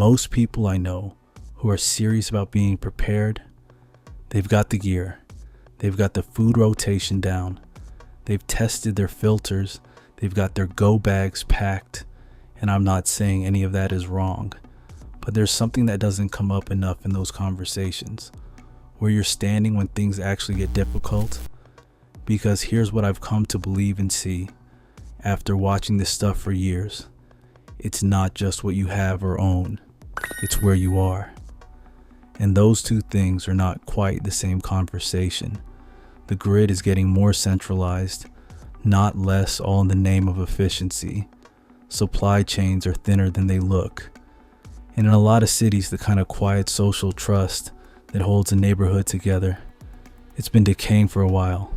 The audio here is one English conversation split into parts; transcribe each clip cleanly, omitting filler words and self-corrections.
Most people I know who are serious about being prepared, they've got the gear, they've got the food rotation down, they've tested their filters, they've got their go bags packed, and I'm not saying any of that is wrong, but there's something that doesn't come up enough in those conversations, where you're standing when things actually get difficult. Because here's what I've come to believe and see after watching this stuff for years. It's not just what you have or own, it's where you are. And those two things are not quite the same conversation. The grid is getting more centralized, not less, all in the name of efficiency. Supply chains are thinner than they look. And in a lot of cities, the kind of quiet social trust that holds a neighborhood together, it's been decaying for a while.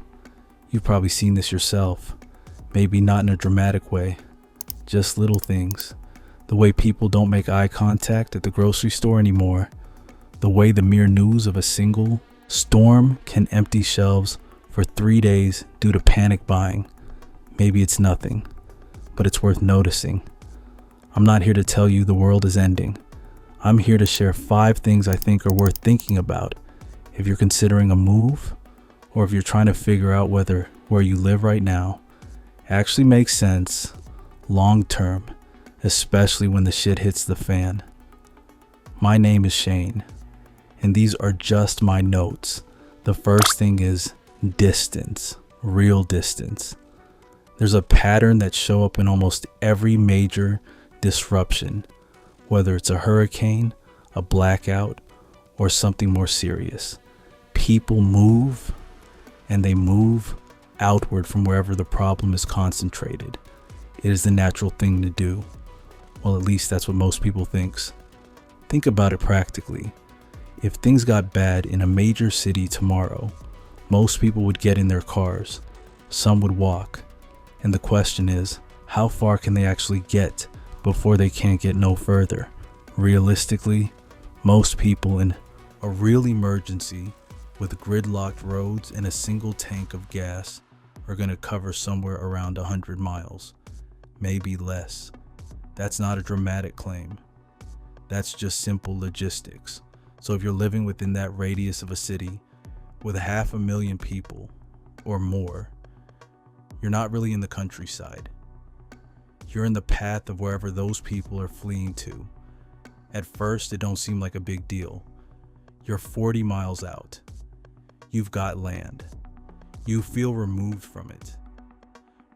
You've probably seen this yourself, maybe not in a dramatic way, just little things. The way people don't make eye contact at the grocery store anymore. The way the mere news of a single storm can empty shelves for 3 days due to panic buying. Maybe it's nothing, but it's worth noticing. I'm not here to tell you the world is ending. I'm here to share 5 things I think are worth thinking about if you're considering a move, or if you're trying to figure out whether where you live right now actually makes sense long term, especially when the shit hits the fan. My name is Shane, and these are just my notes. The first thing is distance, real distance. There's a pattern that shows up in almost every major disruption, whether it's a hurricane, a blackout, or something more serious. People move, and they move outward from wherever the problem is concentrated. It is the natural thing to do. Well, at least that's what most people thinks. Think about it practically. If things got bad in a major city tomorrow, most people would get in their cars. Some would walk. And the question is, how far can they actually get before they can't get no further? Realistically, most people in a real emergency with gridlocked roads and a single tank of gas are going to cover somewhere around 100 miles, maybe less. That's not a dramatic claim. That's just simple logistics. So if you're living within that radius of a city with 500,000 people or more, you're not really in the countryside. You're in the path of wherever those people are fleeing to. At first, it don't seem like a big deal. You're 40 miles out. You've got land. You feel removed from it.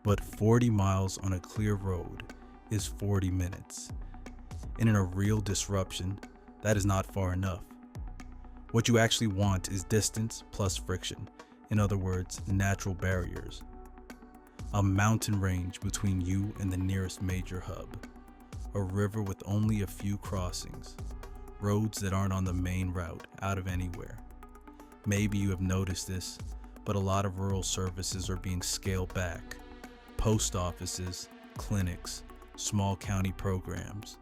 But 40 miles on a clear road is 40 minutes. And in a real disruption, that is not far enough. What you actually want is distance plus friction. In other words, natural barriers. A mountain range between you and the nearest major hub. A river with only a few crossings. Roads that aren't on the main route out of anywhere. Maybe you have noticed this, but a lot of rural services are being scaled back. Post offices, clinics, small county programs.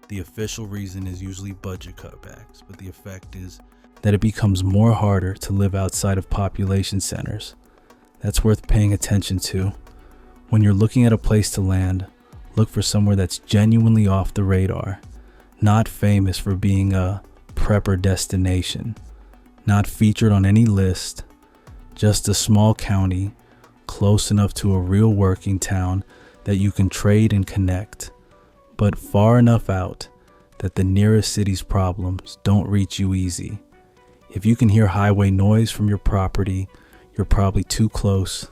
The official reason is usually budget cutbacks, but the effect is that it becomes more harder to live outside of population centers. That's worth paying attention to. When you're looking at a place to land, look for somewhere that's genuinely off the radar, not famous for being a prepper destination, not featured on any list, just a small county close enough to a real working town that you can trade and connect, but far enough out that the nearest city's problems don't reach you easy. If you can hear highway noise from your property, you're probably too close.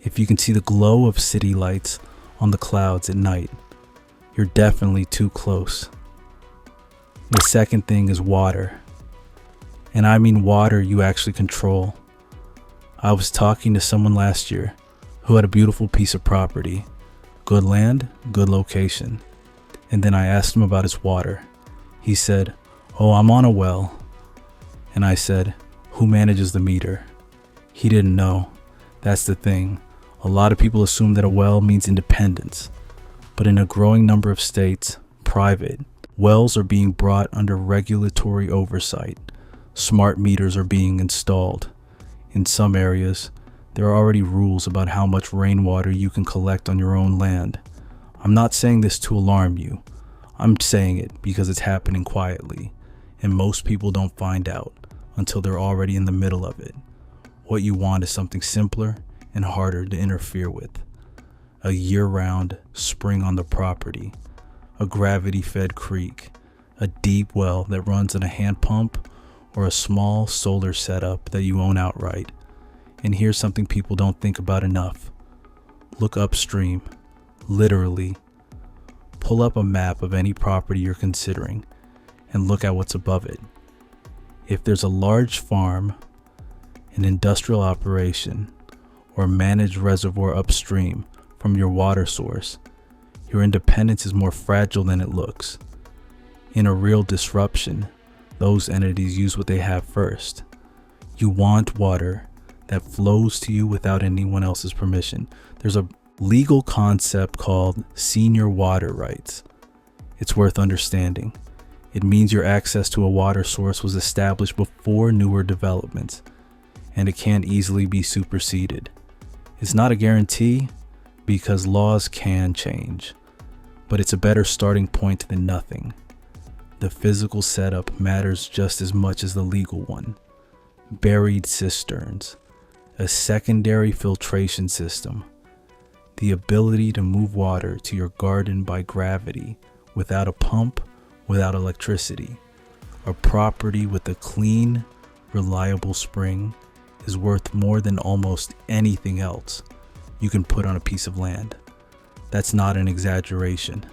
If you can see the glow of city lights on the clouds at night, you're definitely too close. The second thing is water. And I mean water you actually control. I was talking to someone last year who had a beautiful piece of property, good land, good location. And then I asked him about his water. He said, "Oh, I'm on a well." And I said, "Who manages the meter?" He didn't know. That's the thing. A lot of people assume that a well means independence. But in a growing number of states, private, wells are being brought under regulatory oversight. Smart meters are being installed. In some areas, there are already rules about how much rainwater you can collect on your own land. I'm not saying this to alarm you. I'm saying it because it's happening quietly, and most people don't find out until they're already in the middle of it. What you want is something simpler and harder to interfere with. A year-round spring on the property, a gravity-fed creek, a deep well that runs on a hand pump, or a small solar setup that you own outright. And here's something people don't think about enough. Look upstream, literally. Pull up a map of any property you're considering and look at what's above it. If there's a large farm, an industrial operation, or a managed reservoir upstream from your water source, your independence is more fragile than it looks. In a real disruption, those entities use what they have first. You want water that flows to you without anyone else's permission. There's a legal concept called senior water rights. It's worth understanding. It means your access to a water source was established before newer developments, and it can't easily be superseded. It's not a guarantee because laws can change, but it's a better starting point than nothing. The physical setup matters just as much as the legal one. Buried cisterns, a secondary filtration system, the ability to move water to your garden by gravity without a pump, without electricity. A property with a clean, reliable spring is worth more than almost anything else you can put on a piece of land. That's not an exaggeration.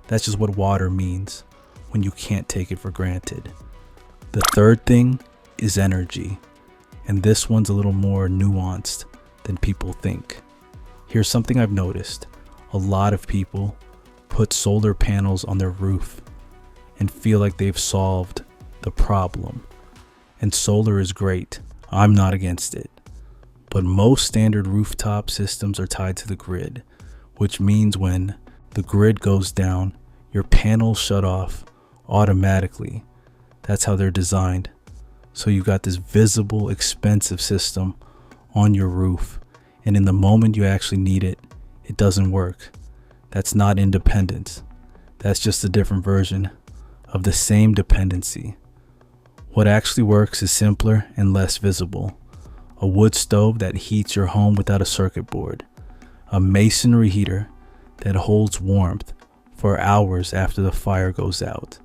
That's just what water means when you can't take it for granted. The third thing is energy, and this one's a little more nuanced than people think. Here's something I've noticed. A lot of people put solar panels on their roof and feel like they've solved the problem. And solar is great. I'm not against it. But most standard rooftop systems are tied to the grid, which means when the grid goes down, your panels shut off automatically. That's how they're designed. So you've got this visible, expensive system on your roof, and in the moment you actually need it, it doesn't work. That's not independence. That's just a different version of the same dependency. What actually works is simpler and less visible. A wood stove that heats your home without a circuit board. A masonry heater that holds warmth for hours after the fire goes out.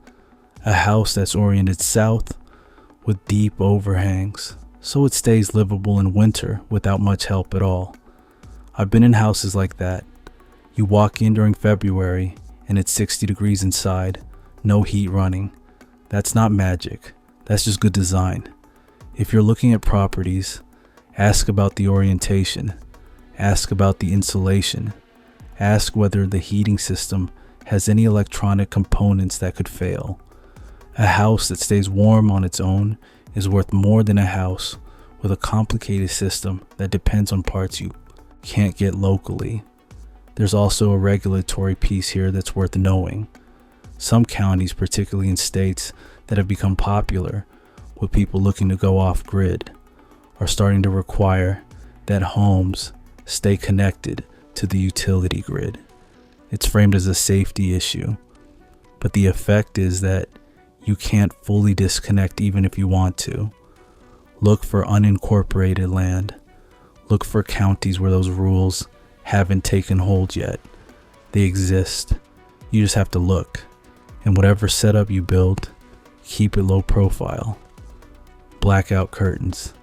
A house that's oriented south with deep overhangs, so it stays livable in winter without much help at all. I've been in houses like that. You walk in during February and it's 60 degrees inside, no heat running. That's not magic. That's just good design. If you're looking at properties, ask about the orientation. Ask about the insulation. Ask whether the heating system has any electronic components that could fail. A house that stays warm on its own is worth more than a house with a complicated system that depends on parts you can't get locally. There's also a regulatory piece here that's worth knowing. Some counties, particularly in states that have become popular with people looking to go off grid, are starting to require that homes stay connected to the utility grid. It's framed as a safety issue, but the effect is that you can't fully disconnect even if you want to. Look for unincorporated land. Look for counties where those rules haven't taken hold yet. They exist. You just have to look. And whatever setup you build, keep it low profile. Blackout curtains.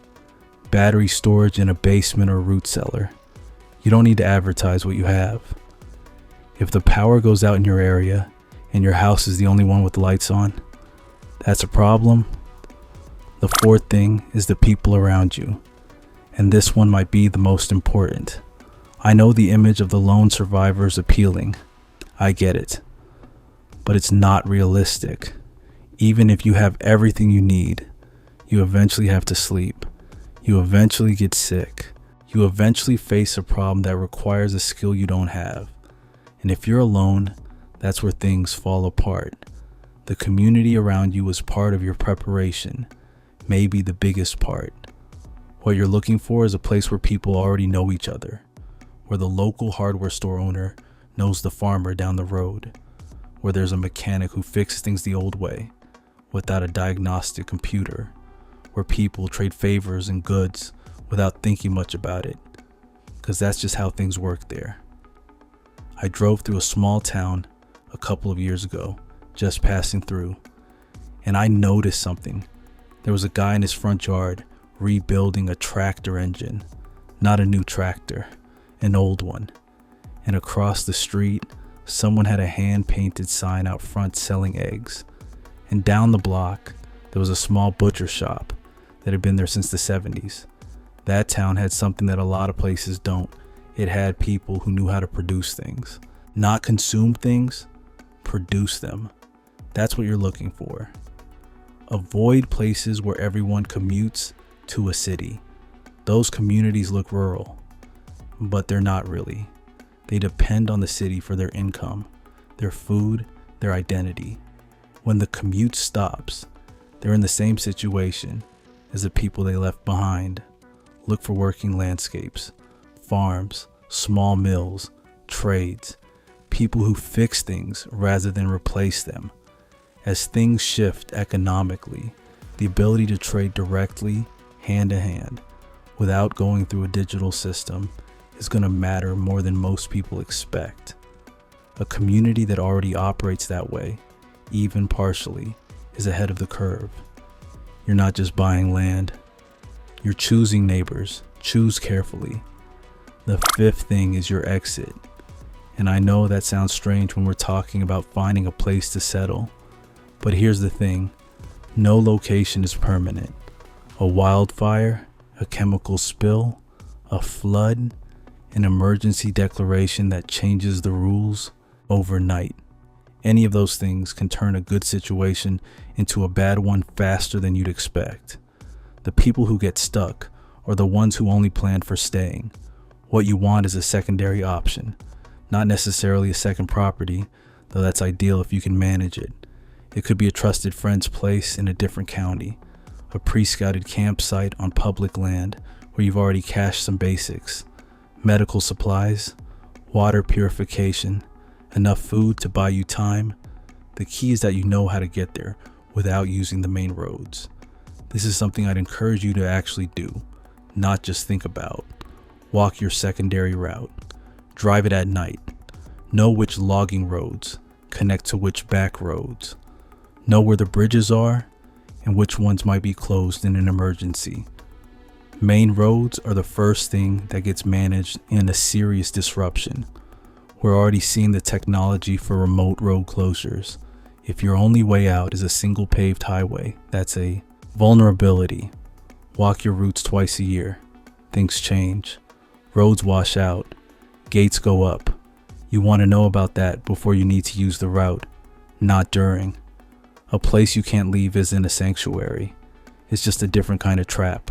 Battery storage in a basement or root cellar. You don't need to advertise what you have. If the power goes out in your area and your house is the only one with lights on, that's a problem. The fourth thing is the people around you. And this one might be the most important. I know the image of the lone survivor is appealing. I get it. But it's not realistic. Even if you have everything you need, you eventually have to sleep. You eventually get sick. You eventually face a problem that requires a skill you don't have. And if you're alone, that's where things fall apart. The community around you is part of your preparation, maybe the biggest part. What you're looking for is a place where people already know each other, where the local hardware store owner knows the farmer down the road, where there's a mechanic who fixes things the old way without a diagnostic computer, where people trade favors and goods without thinking much about it, because that's just how things work there. I drove through a small town a couple of years ago, just passing through, and I noticed something. There was a guy in his front yard rebuilding a tractor engine, not a new tractor, an old one. And across the street, someone had a hand-painted sign out front selling eggs. And down the block, there was a small butcher shop that had been there since the 70s. That town had something that a lot of places don't. It had people who knew how to produce things. Not consume things, produce them. That's what you're looking for. Avoid places where everyone commutes to a city. Those communities look rural, but they're not really. They depend on the city for their income, their food, their identity. When the commute stops, they're in the same situation as the people they left behind. Look for working landscapes, farms, small mills, trades, people who fix things rather than replace them. As things shift economically, the ability to trade directly, hand to hand, without going through a digital system is going to matter more than most people expect. A community that already operates that way, even partially, is ahead of the curve. You're not just buying land, you're choosing neighbors. Choose carefully. The fifth thing is your exit. And I know that sounds strange when we're talking about finding a place to settle, but here's the thing. No location is permanent. A wildfire, a chemical spill, a flood, an emergency declaration that changes the rules overnight. Any of those things can turn a good situation into a bad one faster than you'd expect. The people who get stuck are the ones who only plan for staying. What you want is a secondary option, not necessarily a second property, though that's ideal if you can manage it. It could be a trusted friend's place in a different county, a pre-scouted campsite on public land where you've already cached some basics, medical supplies, water purification, enough food to buy you time. The key is that you know how to get there without using the main roads. This is something I'd encourage you to actually do, not just think about. Walk your secondary route. Drive it at night. Know which logging roads connect to which back roads. Know where the bridges are and which ones might be closed in an emergency. Main roads are the first thing that gets managed in a serious disruption. We're already seeing the technology for remote road closures. If your only way out is a single paved highway, that's a vulnerability. Walk your routes twice a year. Things change. Roads wash out. Gates go up. You want to know about that before you need to use the route, not during. A place you can't leave isn't a sanctuary. It's just a different kind of trap.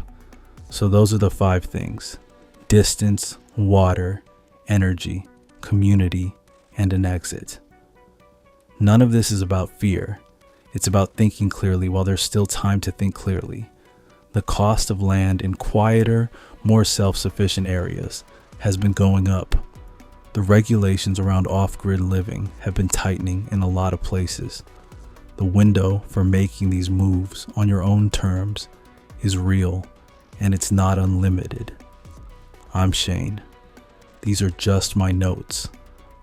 So those are the 5 things: distance, water, energy, community, and an exit. None of this is about fear. It's about thinking clearly while there's still time to think clearly. The cost of land in quieter, more self-sufficient areas has been going up. The regulations around off-grid living have been tightening in a lot of places. The window for making these moves on your own terms is real, and it's not unlimited. I'm Shane. These are just my notes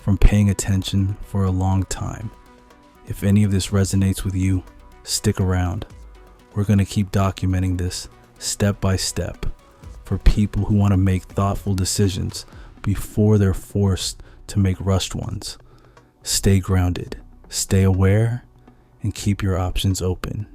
from paying attention for a long time. If any of this resonates with you, stick around. We're going to keep documenting this step by step for people who want to make thoughtful decisions before they're forced to make rushed ones. Stay grounded, stay aware, and keep your options open.